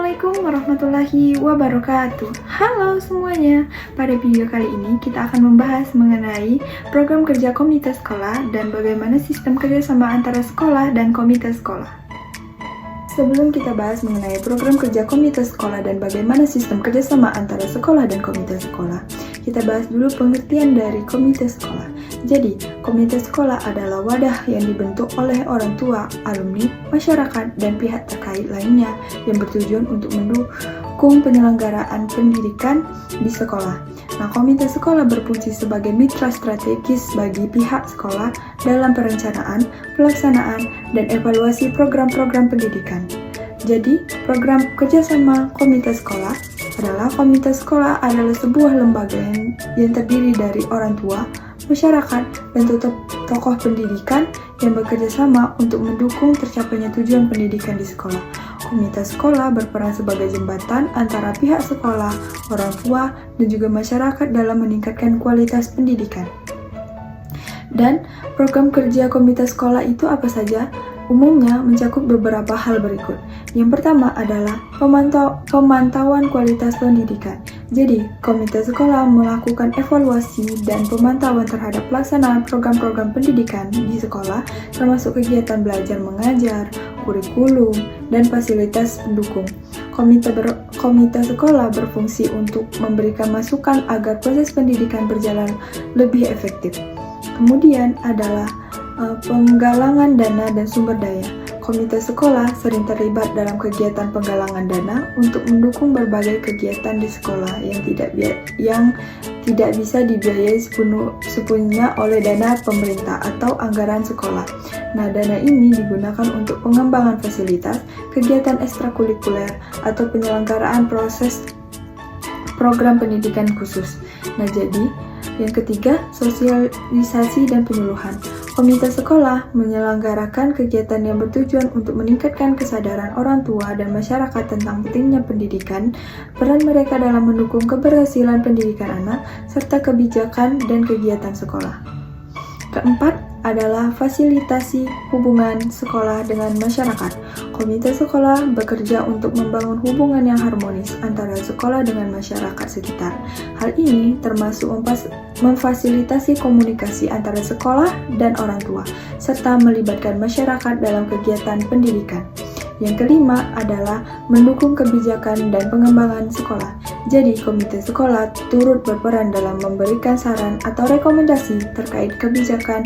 Assalamualaikum warahmatullahi wabarakatuh. Halo semuanya. Pada video kali ini kita akan membahas mengenai program kerja komite sekolah dan bagaimana sistem kerjasama antara sekolah dan komite sekolah. Sebelum kita bahas mengenai program kerja komite sekolah dan bagaimana sistem kerjasama antara sekolah dan komite sekolah, kita bahas dulu pengertian dari komite sekolah. Jadi, komite sekolah adalah wadah yang dibentuk oleh orang tua, alumni, masyarakat, dan pihak terkait lainnya yang bertujuan untuk mendukung penyelenggaraan pendidikan di sekolah. Nah, komite sekolah berfungsi sebagai mitra strategis bagi pihak sekolah dalam perencanaan, pelaksanaan, dan evaluasi program-program pendidikan. Jadi, program kerjasama komite sekolah adalah sebuah lembaga yang terdiri dari orang tua, masyarakat, dan tokoh pendidikan yang bekerja sama untuk mendukung tercapainya tujuan pendidikan di sekolah. Komite sekolah berperan sebagai jembatan antara pihak sekolah, orang tua, dan juga masyarakat dalam meningkatkan kualitas pendidikan. Dan program kerja komite sekolah itu apa saja? Umumnya mencakup beberapa hal berikut. Yang pertama adalah pemantauan kualitas pendidikan. Jadi, komite sekolah melakukan evaluasi dan pemantauan terhadap pelaksanaan program-program pendidikan di sekolah, termasuk kegiatan belajar mengajar, kurikulum, dan fasilitas pendukung. Komite sekolah berfungsi untuk memberikan masukan agar proses pendidikan berjalan lebih efektif. Kemudian adalah penggalangan dana dan sumber daya. Komite sekolah sering terlibat dalam kegiatan penggalangan dana untuk mendukung berbagai kegiatan di sekolah yang tidak bisa dibiayai sepenuhnya oleh dana pemerintah atau anggaran sekolah. Nah, dana ini digunakan untuk pengembangan fasilitas, kegiatan ekstrakurikuler, atau penyelenggaraan proses program pendidikan khusus. Nah, jadi yang ketiga, sosialisasi dan penyuluhan. Komite sekolah menyelenggarakan kegiatan yang bertujuan untuk meningkatkan kesadaran orang tua dan masyarakat tentang pentingnya pendidikan, peran mereka dalam mendukung keberhasilan pendidikan anak, serta kebijakan dan kegiatan sekolah. Keempat adalah fasilitasi hubungan sekolah dengan masyarakat. Komite sekolah bekerja untuk membangun hubungan yang harmonis antara sekolah dengan masyarakat sekitar. Hal ini termasuk memfasilitasi komunikasi antara sekolah dan orang tua, serta melibatkan masyarakat dalam kegiatan pendidikan. Yang kelima adalah mendukung kebijakan dan pengembangan sekolah. Jadi, komite sekolah turut berperan dalam memberikan saran atau rekomendasi terkait kebijakan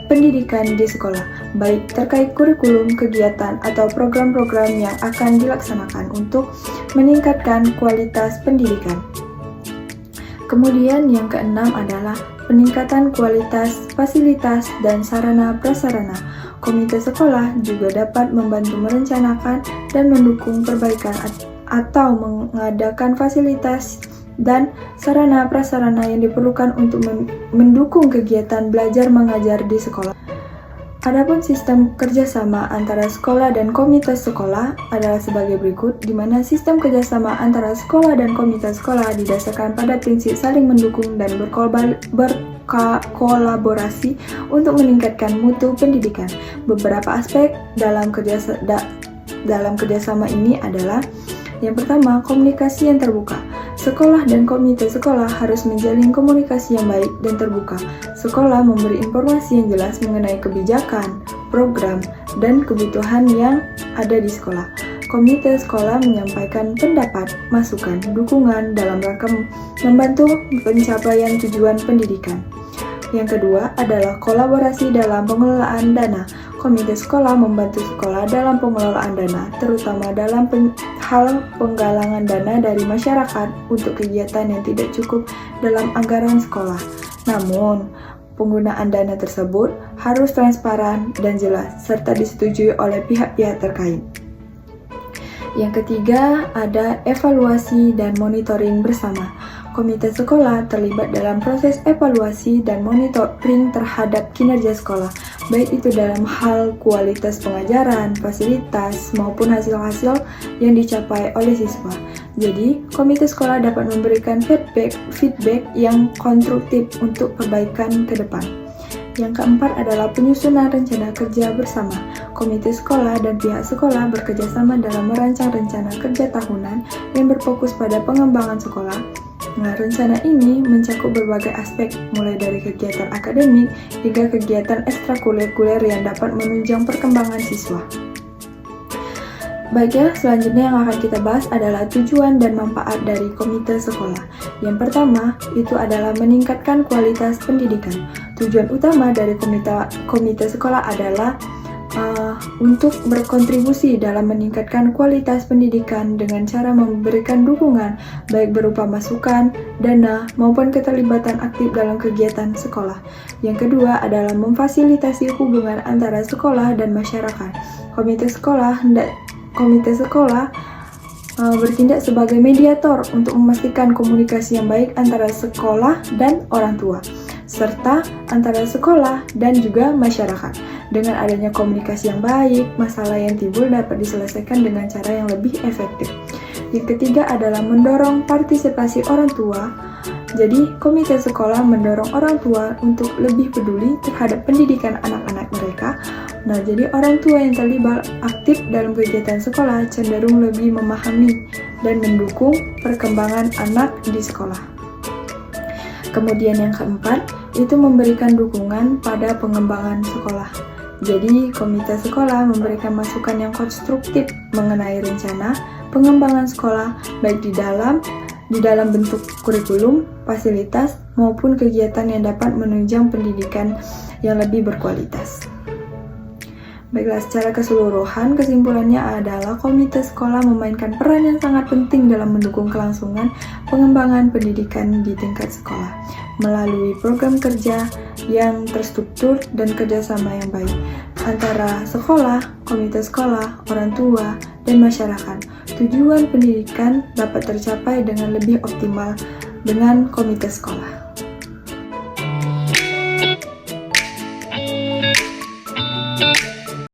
pendidikan di sekolah, baik terkait kurikulum, kegiatan, atau program-program yang akan dilaksanakan untuk meningkatkan kualitas pendidikan. Kemudian yang keenam adalah peningkatan kualitas fasilitas dan sarana prasarana. Komite sekolah juga dapat membantu merencanakan dan mendukung perbaikan atau mengadakan fasilitas dan sarana prasarana yang diperlukan untuk mendukung kegiatan belajar mengajar di sekolah. Adapun sistem kerjasama antara sekolah dan komite sekolah adalah sebagai berikut, di mana sistem kerjasama antara sekolah dan komite sekolah didasarkan pada prinsip saling mendukung dan berkolaborasi untuk meningkatkan mutu pendidikan. Beberapa aspek dalam kerjasama ini adalah yang pertama, komunikasi yang terbuka. Sekolah dan komite sekolah harus menjalin komunikasi yang baik dan terbuka. Sekolah memberi informasi yang jelas mengenai kebijakan, program, dan kebutuhan yang ada di sekolah. Komite sekolah menyampaikan pendapat, masukan, dukungan dalam rangka membantu pencapaian tujuan pendidikan. Yang kedua adalah kolaborasi dalam pengelolaan dana. Komite sekolah membantu sekolah dalam pengelolaan dana, terutama dalam hal penggalangan dana dari masyarakat untuk kegiatan yang tidak cukup dalam anggaran sekolah. Namun, penggunaan dana tersebut harus transparan dan jelas, serta disetujui oleh pihak-pihak terkait. Yang ketiga, ada evaluasi dan monitoring bersama. Komite sekolah terlibat dalam proses evaluasi dan monitoring terhadap kinerja sekolah, baik itu dalam hal kualitas pengajaran, fasilitas, maupun hasil-hasil yang dicapai oleh siswa. Jadi, komite sekolah dapat memberikan feedback yang konstruktif untuk perbaikan ke depan. Yang keempat adalah penyusunan rencana kerja bersama. komite sekolah dan pihak sekolah bekerjasama dalam merancang rencana kerja tahunan yang berfokus pada pengembangan sekolah. Nah, rencana ini mencakup berbagai aspek, mulai dari kegiatan akademik hingga kegiatan ekstrakurikuler yang dapat menunjang perkembangan siswa. Baiklah, selanjutnya yang akan kita bahas adalah tujuan dan manfaat dari komite sekolah. Yang pertama, itu adalah meningkatkan kualitas pendidikan. Tujuan utama dari komite sekolah adalah untuk berkontribusi dalam meningkatkan kualitas pendidikan dengan cara memberikan dukungan baik berupa masukan, dana, maupun keterlibatan aktif dalam kegiatan sekolah. Yang kedua adalah memfasilitasi hubungan antara sekolah dan masyarakat. Komite sekolah bertindak sebagai mediator untuk memastikan komunikasi yang baik antara sekolah dan orang tua, serta antara sekolah dan juga masyarakat. Dengan adanya komunikasi yang baik, masalah yang timbul dapat diselesaikan dengan cara yang lebih efektif. Yang ketiga adalah mendorong partisipasi orang tua. Jadi, komite sekolah mendorong orang tua untuk lebih peduli terhadap pendidikan anak-anak mereka. Nah, jadi orang tua yang terlibat aktif dalam kegiatan sekolah cenderung lebih memahami dan mendukung perkembangan anak di sekolah. Kemudian yang keempat, itu memberikan dukungan pada pengembangan sekolah. Jadi, komite sekolah memberikan masukan yang konstruktif mengenai rencana pengembangan sekolah, baik di dalam bentuk kurikulum, fasilitas, maupun kegiatan yang dapat menunjang pendidikan yang lebih berkualitas. Baiklah, secara keseluruhan, kesimpulannya adalah komite sekolah memainkan peran yang sangat penting dalam mendukung kelangsungan pengembangan pendidikan di tingkat sekolah melalui program kerja yang terstruktur dan kerjasama yang baik antara sekolah, komite sekolah, orang tua, dan masyarakat. Tujuan pendidikan dapat tercapai dengan lebih optimal dengan komite sekolah.